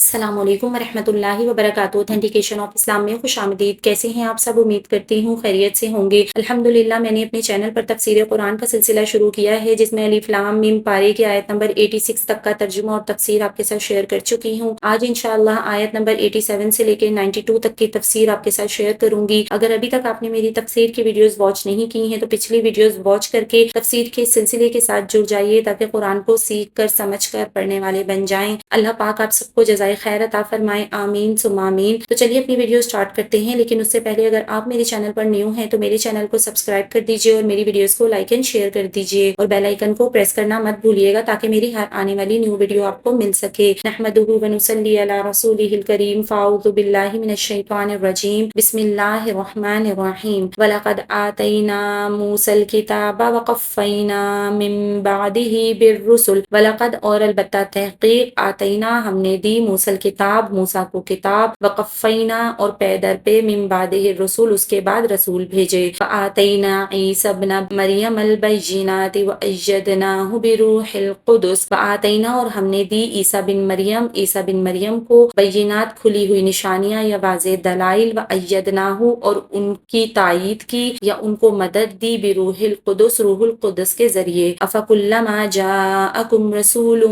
السلام علیکم ورحمۃ اللہ وبرکاتہ۔ اوتھینٹیکیشن آف اسلام میں خوش آمدید۔ کیسے ہیں آپ سب؟ امید کرتی ہوں خیریت سے ہوں گے۔ الحمدللہ میں نے اپنے چینل پر تفسیر قرآن کا سلسلہ شروع کیا ہے، جس میں الف لام میم پارے کی آیت نمبر 86 تک کا ترجمہ اور تفسیر آپ کے ساتھ شیئر کر چکی ہوں۔ آج انشاءاللہ آیت نمبر 87 سے لے کے 92 تک کی تفسیر آپ کے ساتھ شیئر کروں گی۔ اگر ابھی تک آپ نے میری تفسیر کی ویڈیوز واچ نہیں کی ہیں تو پچھلی ویڈیوز واچ کر کے تفسیر کے سلسلے کے ساتھ جڑ جائیے، تاکہ قرآن کو سیکھ کر سمجھ کر پڑھنے والے بن جائیں۔ اللہ پاک آپ سب کو جزائے خیر عطا فرمائے، آمین ثم آمین۔ تو چلیے اپنی ویڈیو سٹارٹ کرتے ہیں، لیکن اس سے پہلے اگر آپ میرے چینل پر نیو ہیں تو میرے چینل کو سبسکرائب کر دیجئے اور میری ویڈیوز کو لائک اینڈ شیئر کر دیجئے، اور بیل آئیکن کو پریس کرنا مت بھولیے گا تاکہ میری ہر آنے والی نیو ویڈیو آپ کو مل سکے۔ نحمدہ ونصلی علی رسولہ الکریم، فاعوذ باللہ من الشیطان الرجیم، بسم اللہ الرحمن الرحیم۔ وَلَقَدْ آتَيْنَا مُوسَى الْكِتَابَ وَقَفَّيْنَا مِن بَعْدِهِ بِالرُّسُلِ۔ وَلَقَدْ اور البتہ تحقیق، آتینا ہم نے دی، موسیٰ الکتاب موسیٰ کو کتاب، وقفینا اور پے در پہ، من بعدہ الرسول اس کے بعد رسول بھیجے، فآتینا عیسی ابن مریم البینات وأیدناہ بروح القدس۔ فآتینا اور ہم نے دی عیسیٰ بن مریم کو بینات کھلی ہوئی نشانیاں یا واضح دلائل، وأیدناہ اور ان کی تائید کی یا ان کو مدد دی، بروح القدس روح القدس کے ذریعے۔ افکلما جاءکم رسول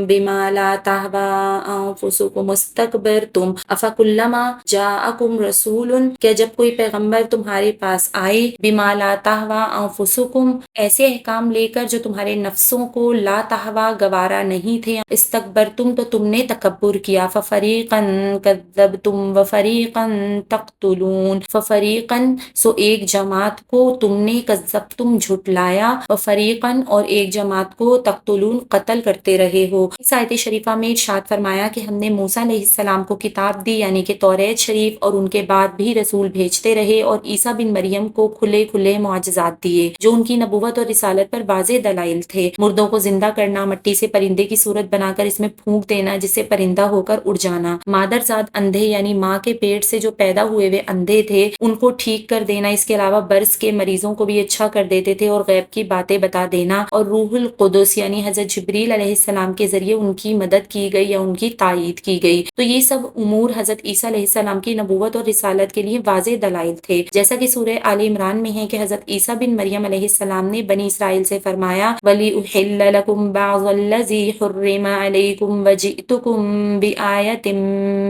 بما لا تہوی انفسکم استکبرتم۔ افکلما جاءکم رسول، کہ جب کوئی پیغمبر تمہارے پاس آئے، بما لا تہوی انفسکم ایسے احکام لے کر جو تمہارے نفسوں کو لا تہوی گوارا نہیں تھے، استکبرتم تو تم نے تکبر کیا، ففریقا کذبتم وفریقا تقتلون، ففریقا سو ایک جماعت کو تم نے، کذبتم جھٹلایا، وفریقا اور ایک جماعت کو، تقتلون قتل کرتے رہے ہو۔ اس آیت شریفہ میں ارشاد فرمایا کہ ہم نے موسیٰ علیہ السلام کو کتاب دی، یعنی کہ توریت شریف، اور ان کے بعد بھی رسول بھیجتے رہے، اور عیسیٰ بن مریم کو کھلے کھلے معجزات دیے جو ان کی نبوت اور رسالت پر واضح دلائل تھے۔ مردوں کو زندہ کرنا، مٹی سے پرندے کی صورت بنا کر اس میں پھونک دینا جس سے پرندہ ہو کر اڑ جانا، مادرزاد اندھے یعنی ماں کے پیٹ سے جو پیدا ہوئے ہوئے اندھے تھے ان کو ٹھیک کر دینا، اس کے علاوہ برس کے مریضوں کو بھی اچھا کر دیتے تھے اور غیب کی باتیں بتا دینا، اور روح القدس یعنی حضرت جبریل علیہ السلام کے ذریعے ان کی مدد کی گئی یا ان کی تائید کی گئی۔ تو یہ سب امور حضرت عیسیٰ علیہ السلام کی نبوت اور رسالت کے لیے واضح دلائل تھے، جیسا کہ سورہ آل عمران میں ہے کہ حضرت عیسیٰ بن مریم علیہ السلام نے بنی اسرائیل سے فرمایا، وَلِأُحِلَّ لَكُمْ بَعْضَ الَّذِي حُرِّمَ عَلَيْكُمْ وَجِئْتُكُمْ بِآیَةٍ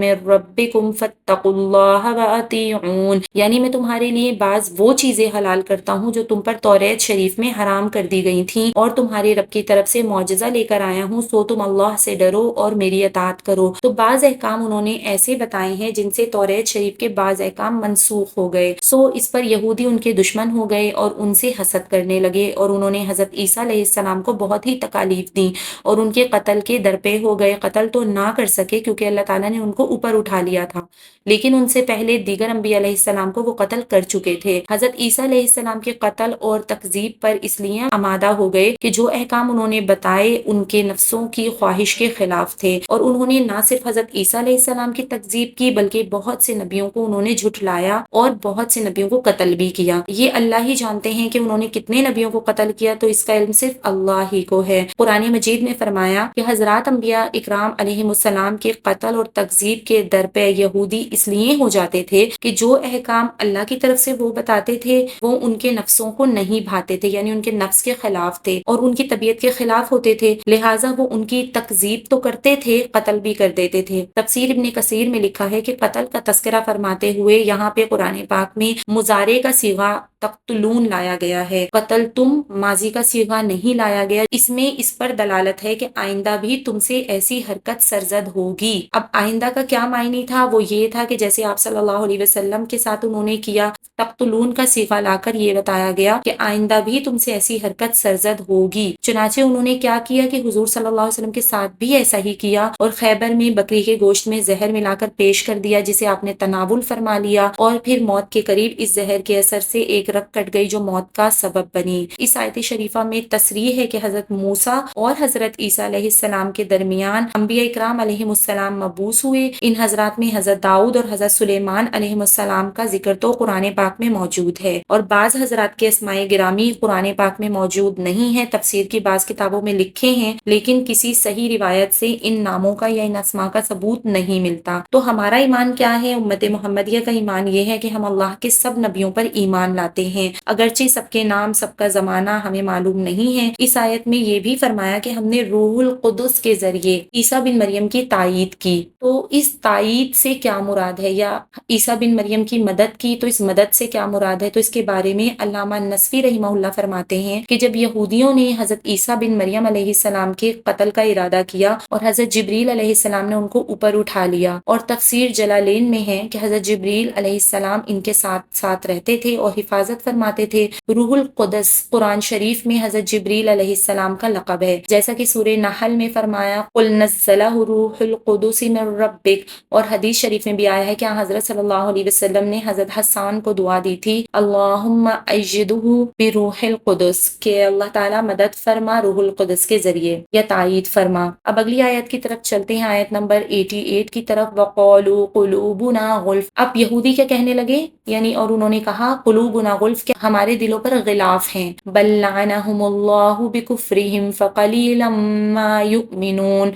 مِّن رَبِّكُمْ فَاتَّقُوا اللَّهَ وَأَطِیعُونِ، یعنی میں تمہارے لیے بعض وہ چیزیں حلال کرتا ہوں جو تم پر توریت شریف میں حرام کر دی گئی تھیں، اور تمہارے رب کی طرف سے معجزہ لے کر آیا ہوں، سو تم اللہ سے ڈرو اور میری اطاعت کرو۔ تو بعض احکام انہوں نے ایسے بتائے ہیں جن سے توریت شریف کے بعض احکام منسوخ ہو گئے، سو اس پر یہودی ان کے دشمن ہو گئے اور ان سے حسد کرنے لگے، اور انہوں نے حضرت عیسیٰ علیہ السلام کو بہت ہی تکالیف دیں اور ان کے قتل کے درپے ہو گئے۔ قتل تو نہ کر سکے کیونکہ اللہ تعالیٰ نے ان کو اوپر اٹھا لیا تھا، لیکن ان سے پہلے دیگر انبیاء علیہ السلام کو وہ قتل کر چکے تھے۔ حضرت عیسیٰ علیہ السلام کے قتل اور تکذیب پر اس لیے آمادہ ہو گئے کہ جو احکام انہوں نے بتائے ان کے نفسوں کی خواہش کے خلاف تھے، اور انہوں نے نہ صرف حضرت عیسیٰ علیہ السلام کی تکذیب کی بلکہ بہت سے نبیوں کو انہوں نے جھٹلایا اور بہت سے نبیوں کو قتل بھی کیا۔ یہ اللہ ہی جانتے ہیں کہ انہوں نے کتنے نبیوں کو قتل کیا، تو اس کا علم صرف اللہ ہی کو ہے۔ قرآن مجید میں فرمایا کہ حضرات انبیاء اکرام علیہم السلام کے قتل اور تکذیب کے درپے یہودی اس لیے ہو جاتے تھے کہ جو احکام اللہ کی طرف سے وہ بتاتے تھے وہ ان کے نفسوں کو نہیں بھاتے تھے، یعنی ان کے نفس کے خلاف تھے اور ان کی طبیعت کے خلاف ہوتے تھے، لہٰذا وہ ان کی تکذیب تو کرتے تھے، قتل بھی کر دیتے تھے۔ تفسیر ابن کثیر میں لکھا ہے کہ قتل کا تذکرہ فرماتے ہوئے یہاں پہ قرآن پاک میں مضارع کا صیغہ تقتلون لایا گیا ہے، قتل تم ماضی کا صیغہ نہیں لایا گیا۔ اس میں اس پر دلالت ہے کہ آئندہ بھی تم سے ایسی حرکت سرزد ہوگی۔ اب آئندہ کا کیا معنی تھا؟ وہ یہ تھا کہ جیسے آپ صلی اللہ علیہ وسلم کے ساتھ انہوں نے کیا، تقتلون کا صیغہ لا کر یہ بتایا گیا کہ آئندہ بھی تم سے ایسی حرکت سرزد ہوگی۔ چنانچہ انہوں نے کیا کیا کہ حضور صلی اللہ علیہ وسلم کے ساتھ بھی ایسا ہی کیا، اور خیبر میں بکری کے گوشت میں زہر ملا کر پیش کر دیا جسے آپ نے تناول فرما لیا، اور پھر موت کے قریب اس زہر کے اثر سے ایک ایک رگ کٹ گئی جو موت کا سبب بنی۔ اس آیت شریفہ میں تصریح ہے کہ حضرت موسیٰ اور حضرت عیسیٰ علیہ السلام کے درمیان انبیاء اکرام علیہم السلام مبعوث ہوئے۔ ان حضرات میں حضرت داؤد اور حضرت سلیمان علیہم السلام کا ذکر تو قرآن پاک میں موجود ہے، اور بعض حضرات کے اسماء گرامی قرآن پاک میں موجود نہیں ہیں، تفسیر کی بعض کتابوں میں لکھے ہیں، لیکن کسی صحیح روایت سے ان ناموں کا یا ان اسماء کا ثبوت نہیں ملتا۔ تو ہمارا ایمان کیا ہے؟ امت محمدیہ کا ایمان یہ ہے کہ ہم اللہ کے سب نبیوں پر ایمان لاتے ہیں، اگرچہ سب کے نام، سب کا زمانہ ہمیں معلوم نہیں ہے۔ اس آیت میں یہ بھی فرمایا کہ ہم نے روح القدس کے ذریعے عیسیٰ بن مریم کی تائید کی، تو اس تائید سے کیا مراد ہے، یا عیسیٰ بن مریم کی مدد کی تو اس مدد سے کیا مراد ہے؟ تو اس کے بارے میں علامہ نصفی رحمہ اللہ فرماتے ہیں کہ جب یہودیوں نے حضرت عیسیٰ بن مریم علیہ السلام کے قتل کا ارادہ کیا اور حضرت جبریل علیہ السلام نے ان کو اوپر اٹھا لیا، اور تفسیر جلالین میں ہے کہ حضرت جبریل علیہ السلام ان کے ساتھ ساتھ رہتے تھے اور حفاظت فرماتے تھے۔ روح القدس قرآن شریف میں حضرت جبریل علیہ السلام کا لقب ہے، جیسا کہ سورہ نحل میں فرمایا قل نزلہ روح القدس من ربک، اور حدیث شریف میں بھی آیا ہے کہ حضرت صلی اللہ علیہ وسلم نے حضرت حسان کو دعا دی تھی اللہم ایجدہ بروح القدس، کہ اللہ تعالیٰ مدد فرما روح القدس کے ذریعے یا تائید فرما۔ اب اگلی آیت کی طرف چلتے ہیں، آیت نمبر 88 کی طرف۔ وقالوا قلوبنا غلف، اب یہودی کیا کہنے لگے، یعنی اور انہوں نے کہا قلوبنا غلف، کہ ہمارے دلوں پر غلاف ہیں۔ بل لعنہم اللہ بکفرہم فقلیلا ما یؤمنون،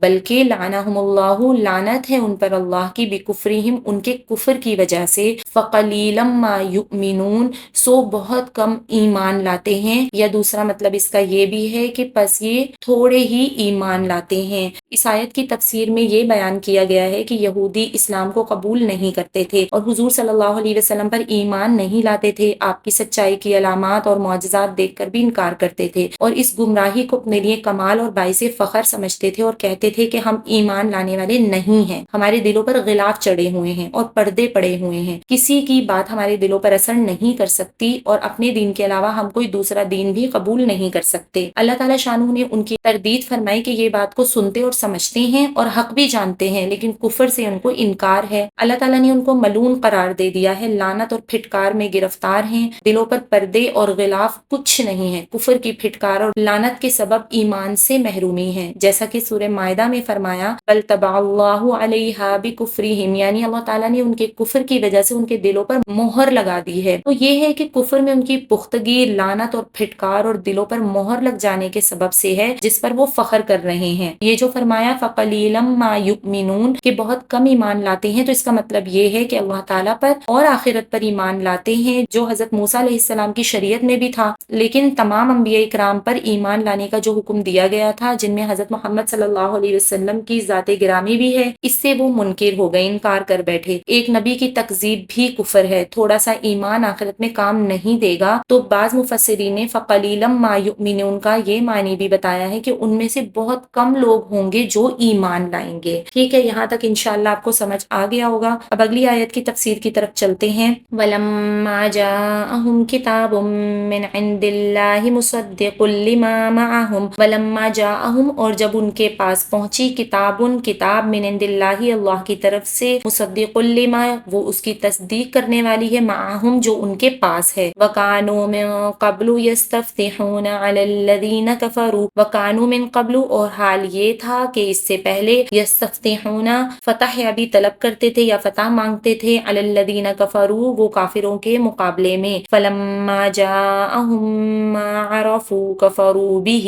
بلکہ لعنہم اللہ، لعنت ہے ان پر اللہ کی، بکفرہم، ان کے کفر کی وجہ سے، فقلیلا ما یؤمنون، سو بہت کم ایمان لاتے ہیں، یا دوسرا مطلب اس کا یہ بھی ہے کہ پس یہ تھوڑے ہی ایمان لاتے ہیں۔ اس آیت کی تفسیر میں یہ بیان کیا گیا ہے کہ یہودی اسلام کو قبول نہیں کرتے تھے اور حضور صلی اللہ علیہ وسلم پر ایمان نہیں لاتے تھے، آپ کی سچائی کی علامات اور معجزات دیکھ کر بھی انکار کرتے تھے، اور اس گمراہی کو اپنے لیے کمال اور باعث فخر سمجھتے تھے، اور کہتے تھے کہ ہم ایمان لانے والے نہیں ہیں، ہمارے دلوں پر غلاف چڑھے ہوئے ہیں اور پردے پڑے ہوئے ہیں، کسی کی بات ہمارے دلوں پر اثر نہیں کر سکتی، اور اپنے دین کے علاوہ ہم کوئی دوسرا دین بھی قبول نہیں کر سکتے۔ اللہ تعالیٰ شانہ نے ان کی تردید فرمائی کہ یہ بات کو سنتے اور سمجھتے ہیں اور حق بھی جانتے ہیں، لیکن کفر سے ان کو انکار ہے۔ اللہ تعالیٰ نے ان کو ملعون قرار دے دیا ہے، لعنت اور پھٹکار میں گرفتار ہیں، دلوں پر پردے اور غلاف کچھ نہیں ہے، کفر کی پھٹکار اور لعنت کے سبب ایمان سے محرومی ہے، جیسا کہ سورہ مائدہ میں فرمایا بل طبع اللہ علیہا بکفرہم، یعنی اللہ تعالیٰ نے ان کے کفر کی وجہ سے ان کے دلوں پر مہر لگا دی ہے۔ تو یہ ہے کہ کفر میں ان کی پختگی، لعنت اور پھٹکار اور دلوں پر مہر لگ جانے کے سبب سے ہے، جس پر وہ فخر کر رہے ہیں۔ یہ جو فرمایا فقلیلا ما یؤمنون، کہ بہت کم ایمان لاتے ہیں، تو اس کا مطلب یہ ہے کہ اللہ تعالیٰ پر اور آخرت پر ایمان لاتے ہیں، جو حضرت موسیٰ علیہ السلام کی شریعت میں بھی تھا، لیکن تمام انبیاء اکرام پر ایمان لانے کا جو حکم دیا گیا تھا، جن میں حضرت محمد صلی اللہ علیہ وسلم کی ذات گرامی بھی ہے، اس سے وہ منکر ہو گئے، انکار کر بیٹھے۔ ایک نبی کی تکذیب بھی کفر ہے، تھوڑا سا ایمان آخرت میں کام نہیں دے گا۔ تو بعض مفسرین نے فقلیلا ما یؤمنون کا یہ معنی بھی بتایا ہے کہ ان میں سے بہت کم لوگ ہوں گے جو ایمان لائیں گے۔ ٹھیک ہے، یہاں تک انشاءاللہ آپ کو سمجھ آ گیا ہوگا۔ اب اگلی آیت کی تفسیر کی طرف چلتے ہیں۔ وَلَمَّا جَاءَهُمْ كِتَابٌ مِّنْ عِندِ اللَّهِ مُصَدِّقٌ لِّمَا مَعَهُمْ، وَلَمَّا جَاءَهُمْ، اور جب ان کے پاس پہنچی، کتابٌ، کتاب، من عند اللہ، اللہ کی طرف سے، مصدق لما، وہ اس کی تصدیق کرنے والی ہے، معہم، جو ان کے پاس ہے، وَكَانُوا مِن قَبْلُ يَسْتَفْتِحُونَ عَلَى الَّذِينَ كَفَرُوا، وَكَانُوا مِن قَبْلُ، اور حال یہ تھا کہ اس سے پہلے، یستفتحون، فتح یا بھی طلب کرتے تھے یا فتح مانگتے تھے، علی الذین کفروا، وہ کافروں کے مقابلے میں، فلما جاءہم ما عرفوا کفروا بہ،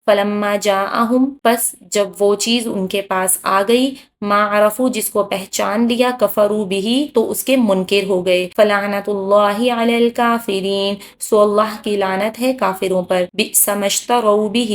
فلما جاءہم، پس جب وہ چیز ان کے پاس آ گئی، ما عرفوا، جس کو پہچان لیا، کفروا بہ، تو اس کے منکر ہو گئے، فلعنت اللہ علی الکافرین، سو اللہ کی لعنت ہے کافروں پر، بئس ما اشتروا بہ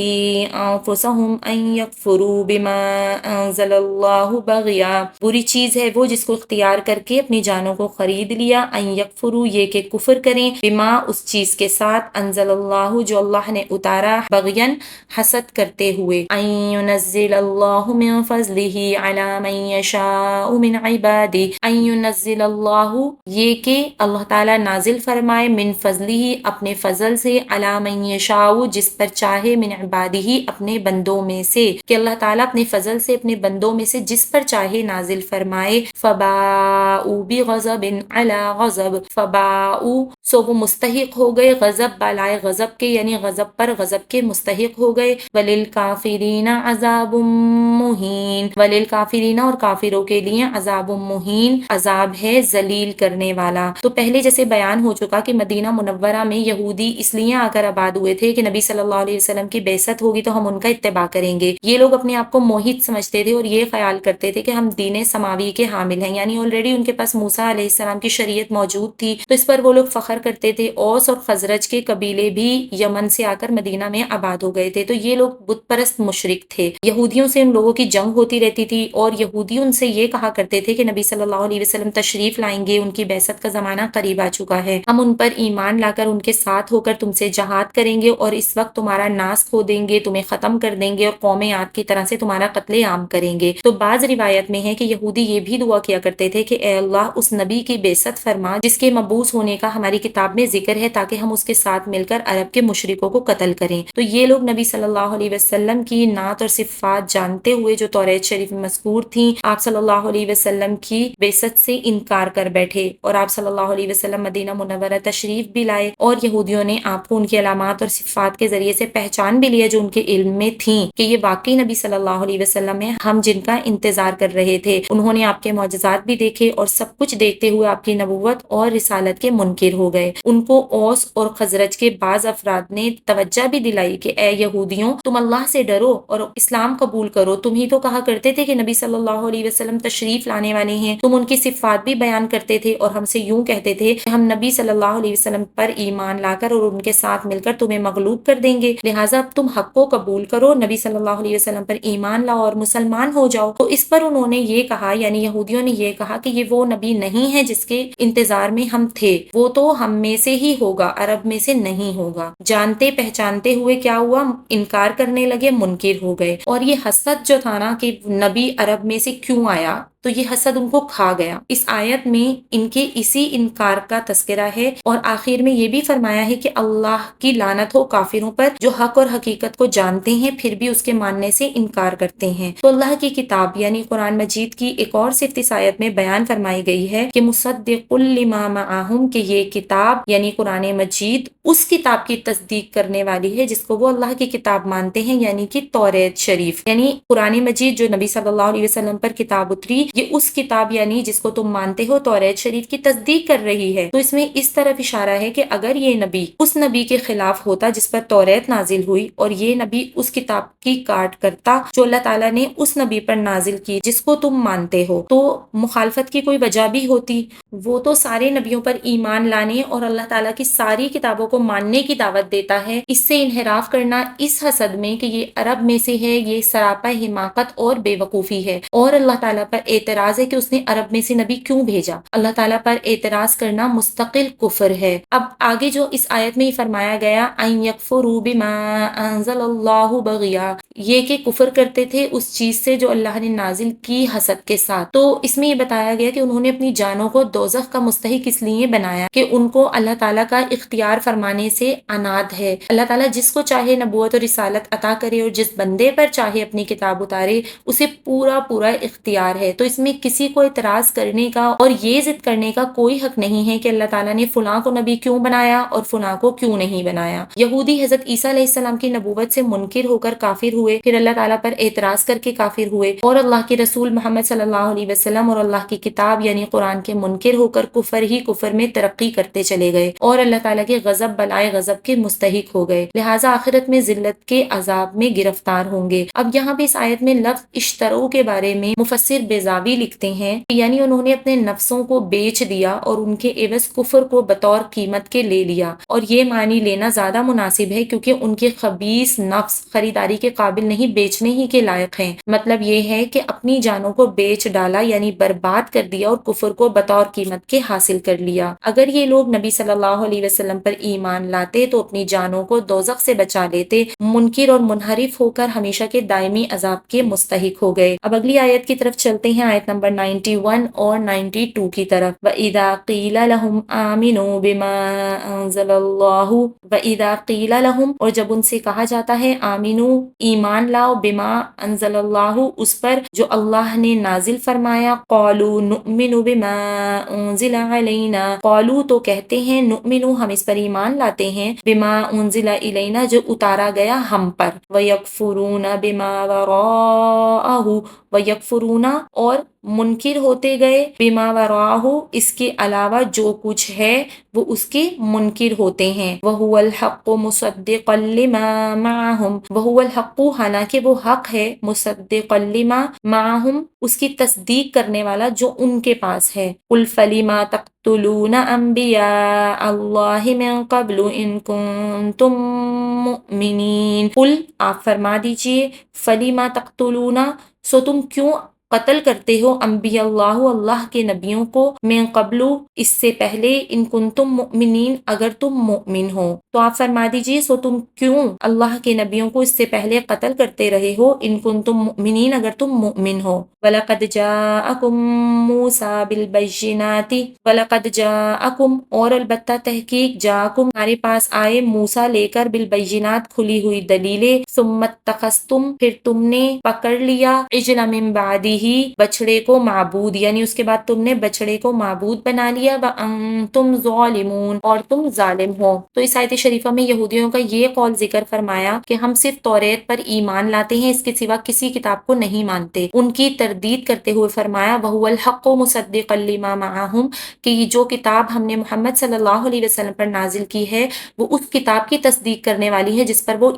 انفسہم ان یکفروا بما انزل اللہ بغیا، بری چیز ہے وہ جس کو اختیار کر کے اپنی جانوں کو خرید لیا، ان یکفروا، یہ کہ کفر کریں، بما، اس چیز کے ساتھ، انزل اللہ، جو اللہ نے اتارا، بغین، حسد کرتے ہوئے، ان ینزل اللہ من فضلہ علی من یشاء من عبادہ، ان ینزل اللہ، یہ کہ اللہ تعالیٰ نازل فرمائے، من فضلہ، اپنے فضل سے، علی من یشاء، جس پر چاہے، من عبادہ، اپنے بندوں میں سے، کہ اللہ تعالیٰ اپنے فضل سے اپنے بندوں میں سے جس پر چاہے نازل فرمائے، فباؤوا بغضب علی غضب، فباؤوا، سو وہ مستحق ہو گئے غضب بالائے غضب کے، یعنی غضب پر غضب کے مستحق ہو گئے۔ وَلِلْكَافِرِينَ عَذَابٌ مُّهِينٌ، وَلِلْكَافِرِينَ اور کافروں کے لیے عذاب مہین، عذاب ہے ذلیل کرنے والا۔ تو پہلے جیسے بیان ہو چکا کہ مدینہ منورہ میں یہودی اس لیے آ کر آباد ہوئے تھے کہ نبی صلی اللہ علیہ وسلم کی بعثت ہوگی تو ہم ان کا اتباع کریں گے۔ یہ لوگ اپنے آپ کو موحد سمجھتے تھے اور یہ خیال کرتے تھے کہ ہم دین سماوی کے حامل ہیں، یعنی آلریڈی ان کے پاس موسیٰ علیہ السلام کی شریعت موجود تھی، تو اس پر وہ لوگ فخر کرتے تھے۔ اوس اور خزرج کے قبیلے بھی یمن سے آ کر مدینہ میں آباد ہو گئے تھے، تو یہ لوگ بت پرست مشرک تھے۔ یہودیوں سے ان لوگوں کی جنگ ہوتی رہتی تھی اور یہودی ان سے یہ کہا کرتے تھے کہ نبی صلی اللہ علیہ وسلم تشریف لائیں گے، ان کی بعثت کا زمانہ قریب آ چکا ہے، ہم ان پر ایمان لا کر ان کے ساتھ ہو کر تم سے جہاد کریں گے اور اس وقت تمہارا ناس کھو دیں گے، تمہیں ختم کر دیں گے اور قوم عاد کی طرح سے تمہارا قتل عام کریں گے۔ تو بعض روایت میں ہے کہ یہودی یہ بھی دعا کیا کرتے تھے کہ اے اللہ اس نبی کی بعثت فرما جس کے مبعوث ہونے کا ہماری کتاب میں ذکر ہے، تاکہ ہم اس کے ساتھ مل کر عرب کے مشرکوں کو قتل کریں۔ تو یہ لوگ نبی صلی اللہ علیہ وسلم کی نعت اور صفات جانتے ہوئے جو توریت شریف میں مذکور تھیں، آپ صلی اللہ علیہ وسلم کی بعثت سے انکار کر بیٹھے اور آپ صلی اللہ علیہ وسلم مدینہ منورہ تشریف بھی لائے اور یہودیوں نے آپ کو ان کی علامات اور صفات کے ذریعے سے پہچان بھی لیا جو ان کے علم میں تھیں کہ یہ واقعی نبی صلی اللہ علیہ وسلم ہے، ہم جن کا انتظار کر رہے تھے۔ انہوں نے آپ کے معجزات بھی دیکھے اور سب کچھ دیکھتے ہوئے آپ کی نبوت اور رسالت کے منکر ہو گئے۔ ان کو اوس اور خزرج کے بعض افراد نے توجہ بھی دلائی کہ اے یہودیوں، تم اللہ سے ڈرو اور اسلام قبول کرو، تم ہی تو کہا کرتے تھے کہ نبی صلی اللہ علیہ وسلم تشریف لانے والے ہیں، تم ان کی صفات بھی بیان کرتے تھے اور ہم سے یوں کہتے تھے کہ ہم نبی صلی اللہ علیہ وسلم پر ایمان لا کر اور ان کے ساتھ مل کر تمہیں مغلوب کر دیں گے، لہٰذا اب تم حق کو قبول کرو، نبی صلی اللہ علیہ وسلم پر ایمان لاؤ اور مسلمان ہو جاؤ۔ تو اس پر انہوں نے یہ کہا، یعنی یہودیوں نے یہ کہا کہ یہ وہ نبی نہیں ہے جس کے انتظار میں ہم تھے، وہ تو ہم میں سے ہی ہوگا، عرب میں سے نہیں ہوگا۔ جانتے پہچانتے ہوئے کیا ہوا، انکار کرنے لگے، منکر ہو گئے۔ اور یہ حسد جو تھا نا کہ نبی عرب میں سے کیوں آیا، تو یہ حسد ان کو کھا گیا۔ اس آیت میں ان کے اسی انکار کا تذکرہ ہے اور آخر میں یہ بھی فرمایا ہے کہ اللہ کی لعنت ہو کافروں پر جو حق اور حقیقت کو جانتے ہیں پھر بھی اس کے ماننے سے انکار کرتے ہیں۔ تو اللہ کی کتاب یعنی قرآن مجید کی ایک اور صفت اس آیت میں بیان فرمائی گئی ہے کہ مصدق لما معہم، کہ یہ کتاب یعنی قرآن مجید اس کتاب کی تصدیق کرنے والی ہے جس کو وہ اللہ کی کتاب مانتے ہیں، یعنی کہ توریت شریف۔ یعنی قرآن مجید جو نبی صلی اللہ علیہ وسلم پر کتاب اتری، یہ اس کتاب یعنی جس کو تم مانتے ہو توریت شریف کی تصدیق کر رہی ہے۔ تو اس میں اس طرف اشارہ ہے کہ اگر یہ نبی اس نبی کے خلاف ہوتا جس پر توریت نازل ہوئی اور یہ نبی اس کتاب کی کاٹ کرتا جو اللہ تعالیٰ نے اس نبی پر نازل کی جس کو تم مانتے ہو، تو مخالفت کی کوئی وجہ بھی ہوتی۔ وہ تو سارے نبیوں پر ایمان لانے اور اللہ تعالیٰ کی ساری کتابوں کو ماننے کی دعوت دیتا ہے۔ اس سے انحراف کرنا اس حسد میں کہ یہ عرب میں سے ہے، یہ سراپا حماقت اور بے وقوفی ہے، اور اللہ تعالیٰ پر اعتراض ہے کہ اس نے عرب میں سے نبی کیوں بھیجا۔ اللہ تعالیٰ پر اعتراض کرنا مستقل کفر ہے۔ اب آگے جو اس آیت میں فرمایا گیا ان یکفروا بما انزل اللہ بغیا، یہ کہ کفر کرتے تھے اس چیز سے جو اللہ نے نازل کی حسد کے ساتھ۔ تو اس میں یہ بتایا گیا کہ انہوں نے اپنی جانوں کو دوزخ کا مستحق اس لیے بنایا کہ ان کو اللہ تعالیٰ کا اختیار فرمانے سے عناد ہے۔ اللہ تعالیٰ جس کو چاہے نبوت اور رسالت عطا کرے اور جس بندے پر چاہے اپنی کتاب اتارے، اسے پورا پورا اختیار ہے۔ تو اس میں کسی کو اعتراض کرنے کا اور یہ ضد کرنے کا کوئی حق نہیں ہے کہ اللہ تعالیٰ نے فلاں کو نبی کیوں بنایا اور فلاں کو کیوں نہیں بنایا۔ یہودی حضرت عیسیٰ علیہ السلام کی نبوت سے منکر ہو کر کافر ہوئے، پھر اللہ تعالیٰ پر اعتراض کر کے کافر ہوئے، اور اللہ کے رسول محمد صلی اللہ علیہ وسلم اور اللہ کی کتاب یعنی قرآن کے منکر ہو کر کفر ہی کفر میں ترقی کرتے چلے گئے اور اللہ تعالیٰ کے غضب بلائے غضب کے مستحق ہو گئے، لہٰذا آخرت میں ذلت کے عذاب میں گرفتار ہوں گے۔ اب یہاں پہ اس آیت میں لفظ اشترو کے بارے میں مفسر بیضاوی لکھتے ہیں، یعنی انہوں نے اپنے نفسوں کو بیچ دیا اور ان کے عوض کفر کو بطور قیمت کے لے لیا، اور یہ معنی لینا زیادہ مناسب ہے کیونکہ ان کے خبیث نفس خریداری کے قابل نہیں، بیچنے ہی کے لائق ہیں۔ مطلب یہ ہے کہ اپنی جانوں کو بیچ ڈالا یعنی برباد کر دیا اور کفر کو بطور قیمت کے حاصل کر لیا۔ اگر یہ لوگ نبی صلی اللہ علیہ وسلم پر ایمان لاتے تو اپنی جانوں کو دوزخ سے بچا لیتے، منکر اور منحرف ہو کر ہمیشہ کے دائمی عذاب کے مستحق ہو گئے۔ اب اگلی آیت کی طرف چلتے ہیں۔ ہیں آیت نمبر 91 اور 92 کی طرف. وَإِذَا قِيلَ لَهُمْ آمِنُوا بِمَا أَنزَلَ اللَّهُ وَإِذَا قِيلَ لَهُمْ اور جب ان سے کہا جاتا ہے آمینو ایمان لاؤ بما انزل اللہ اس پر جو اللہ نے نازل فرمایا. قالوا نؤمن بما انزل علینا قالوا تو کہتے ہیں نؤمن ہم اس پر ایمان لاتے ہیں بما انزل الینا جو اتارا گیا ہم پر. ویکفرون بما وراءہ ویکفرون اور منکر ہوتے گئے بما وراءہ اس کے علاوہ جو کچھ ہے وہ اس کے منکر ہوتے ہیں. وہو الحق مصدقا لما معہم وہو الحق حالانکہ وہ حق ہے مصدقا لما معہم اس کی تصدیق کرنے والا جو ان کے پاس ہے. قل فلما تقتلون انبیاء اللہ من قبل ان کنتم مؤمنین. قل آپ فرما دیجئے فلما تقتلون سو تم کیوں قتل کرتے ہو انبیاء اللہ کے نبیوں کو من قبل اس سے پہلے ان کنتم مؤمنین اگر تم مؤمن ہو. تو آپ فرما دیجئے سو تم کیوں اللہ کے نبیوں کو اس سے پہلے قتل کرتے رہے ہو ان کنتم مؤمنین اگر تم مؤمن ہو. وَلَقَدْ جَاءَكُم مُوسَىٰ بِالْبَيِّنَاتِ وَلَقَدْ جَاءَكُم اور البتہ تحقیق جاءکم ہمارے پاس آئے موسیٰ لے کر بالبینات کھلی ہوئی دلیلیں. ثم اتخذتم پھر تم نے پکڑ لیا عجل من بعدہ بچڑے کو معبود یعنی اس کے بعد تم نے بچڑے کو معبود بنا لیا. وَأَنتُمْ ظَالِمُونَ اور تم ظالم ہو. تو اس آیت شریفہ میں یہودیوں کا یہ قول ذکر فرمایا کہ ہم صرف توریت پر ایمان لاتے ہیں اس کے سوا کسی کتاب کو نہیں مانتے. ان کی تردید کرتے ہوئے فرمایا وَهُوَ الْحَقُّ مُصَدِّقًا لِمَا مَعَهُمْ کہ یہ جو کتاب ہم نے محمد صلی اللہ علیہ وسلم پر نازل کی ہے وہ اس کتاب کی تصدیق کرنے والی ہے جس پر وہ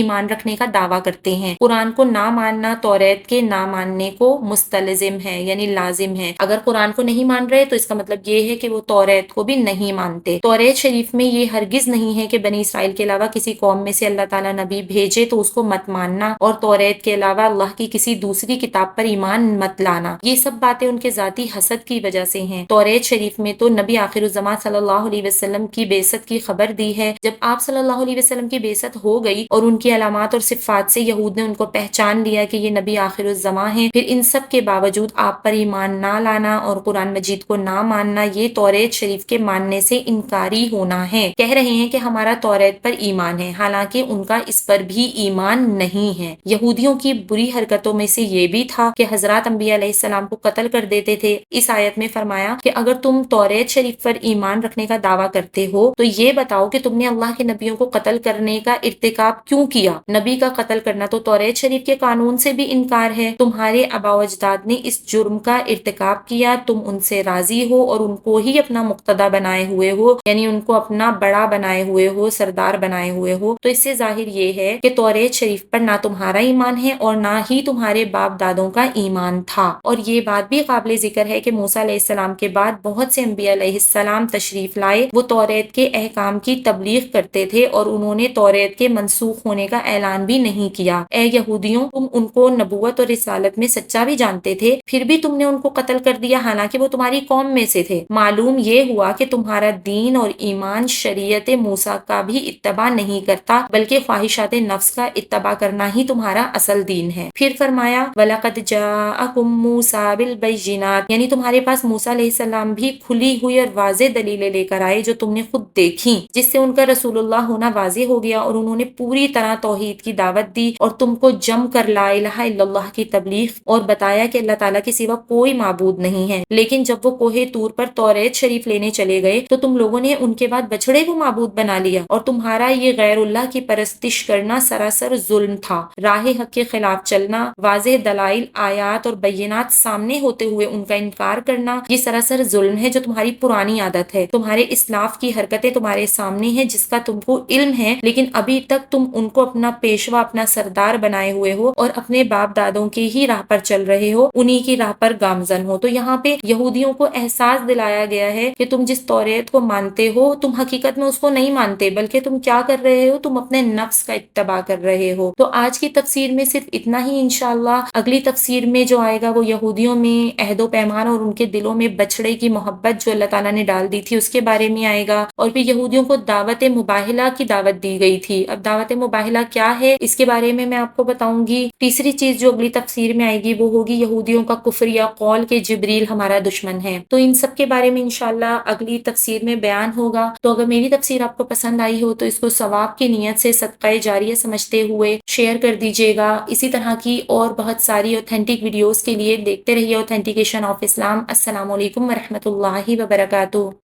ایمان رکھنے کا دعویٰ کرتے ہیں. قرآن کو نہ ماننا توریت کے نہ ماننے کو مستلزم ہے یعنی لازم ہے. اگر قرآن کو نہیں مان رہے تو اس کا مطلب یہ ہے کہ وہ توریت کو بھی نہیں مانتے. توریت شریف میں یہ ہرگز نہیں ہے کہ بنی اسرائیل کے علاوہ کسی قوم میں سے اللہ تعالیٰ نبی بھیجے تو اس کو مت ماننا اور توریت کے علاوہ اللہ کی کسی دوسری کتاب پر ایمان مت لانا. یہ سب باتیں ان کے ذاتی حسد کی وجہ سے ہیں. توریت شریف میں تو نبی آخر الزمان صلی اللہ علیہ وسلم کی بعثت کی خبر دی ہے. جب آپ صلی اللہ علیہ وسلم کی بعثت ہو گئی اور ان کی علامات اور صفات سے یہود نے ان کو پہچان لیا کہ یہ نبی آخر الزمان ہیں، پھر ان سب کے باوجود آپ پر ایمان نہ لانا اور قرآن مجید کو نہ ماننا یہ توریت شریف کے ماننے سے انکاری ہونا ہے. کہہ رہے ہیں کہ ہمارا توریت پر ایمان ہے حالانکہ ان کا اس پر بھی ایمان نہیں ہے. یہودیوں کی بری حرکتوں میں سے یہ بھی تھا کہ حضرات انبیاء علیہ السلام کو قتل کر دیتے تھے. اس آیت میں فرمایا کہ اگر تم توریت شریف پر ایمان رکھنے کا دعویٰ کرتے ہو تو یہ بتاؤ کہ تم نے اللہ کے نبیوں کو قتل کرنے کا ارتکاب کیوں کیا. نبی کا قتل کرنا تو توریت شریف کے قانون سے بھی انکار ہے. تمہارے آباء و اجداد نے اس جرم کا ارتکاب کیا، تم ان سے راضی ہو اور ان کو ہی اپنا مقتدی بنائے ہوئے ہو یعنی ان کو اپنا بڑا بنائے ہوئے ہو، سردار بنائے ہوئے ہو. تو اس سے ظاہر یہ ہے کہ توریت شریف پر نہ تمہارا ایمان ہے اور نہ ہی تمہارے باپ دادوں کا ایمان تھا. اور یہ بات بھی قابل ذکر ہے کہ موسیٰ علیہ السلام کے بعد بہت سے انبیاء علیہ السلام تشریف لائے. وہ توریت کے احکام کی تبلیغ کرتے تھے اور انہوں نے توریت کے منسوخ ہونے کا اعلان بھی نہیں کیا. اے یہودیوں تم ان کو نبوت اور رسالت میں سچا بھی جانتے تھے پھر بھی تم نے ان کو قتل کر دیا حالانکہ وہ تمہاری قوم میں سے تھے. معلوم یہ ہوا کہ تمہارا دین اور ایمان شریعت موسیٰ کا بھی اتباع نہیں کرتا بلکہ خواہشات نفس کا اتباع کرنا ہی تمہارا اصل دین ہے. پھر فرمایا وَلَقَدْ جَاءَكُم مُوسَىٰ بِالْبَيِّنَاتِ یعنی تمہارے پاس موسیٰ علیہ السلام بھی کھلی ہوئی اور واضح دلیلیں لے کر آئے جو تم نے خود دیکھی جس سے ان کا رسول اللہ ہونا واضح ہو گیا اور انہوں نے پوری طرح توحید کی دعوت دی اور تم کو جم کر لا الہ الا اللہ کی تبلیغ اور بتایا کہ اللہ تعالیٰ کے سوا کوئی معبود نہیں ہے. لیکن جب وہ کوہ طور پر توریت شریف لینے چلے گئے تو تم لوگوں نے ان کے بعد بچڑے کو معبود بنا لیا اور تمہارا یہ غیر اللہ کی پرستش کرنا سراسر ظلم تھا. راہ حق کے خلاف چلنا، واضح دلائل آیات اور بینات سامنے ہوتے ہوئے ان کا انکار کرنا یہ سراسر ظلم ہے جو تمہاری پرانی عادت ہے. تمہارے اسلاف کی حرکتیں تمہارے سامنے ہیں جس کا تم کو علم ہے لیکن ابھی تک تم ان کو اپنا پیشوا اپنا سردار بنائے ہوئے ہو اور اپنے باپ دادوں کی ہی راہ پر چل رہے ہو، انہی کی راہ پر گامزن ہو. تو یہاں پہ یہودیوں کو احساس دلایا گیا ہے کہ تم جس توریت کو مانتے ہو تم حقیقت میں اس کو نہیں مانتے بلکہ تم کیا کر رہے ہو، تم اپنے نفس کا اتباع کر رہے ہو. تو آج کی تفسیر میں صرف اتنا ہی انشاءاللہ. اگلی تفسیر میں جو آئے گا وہ یہودیوں میں عہد و پیمان اور ان کے دلوں میں بچڑے کی محبت جو اللہ تعالیٰ نے ڈال دی تھی اس کے بارے میں آئے گا. اور پھر یہودیوں کو دعوت مباہلہ کی دعوت دی گئی تھی. اب دعوت مباہلہ کیا ہے اس کے بارے میں آپ کو بتاؤں گی. تیسری چیز جو اگلی تفسیر میں آئے گی وہ ہوگی یہودیوں کا کفر یا قول کہ جبریل ہمارا دشمن ہے. تو ان سب کے بارے میں انشاءاللہ اگلی تفسیر میں بیان ہوگا. تو اگر میری تفسیر آپ کو پسند آئی ہو تو اس کو ثواب کی نیت سے صدقہ جاریہ سمجھتے ہوئے شیئر کر دیجیے گا. اسی طرح کی اور بہت ساری اوتھینٹک ویڈیوز کے لیے دیکھتے رہیے اوتھینٹیکیشن آف اسلام. السلام علیکم ورحمۃ اللہ وبرکاتہ.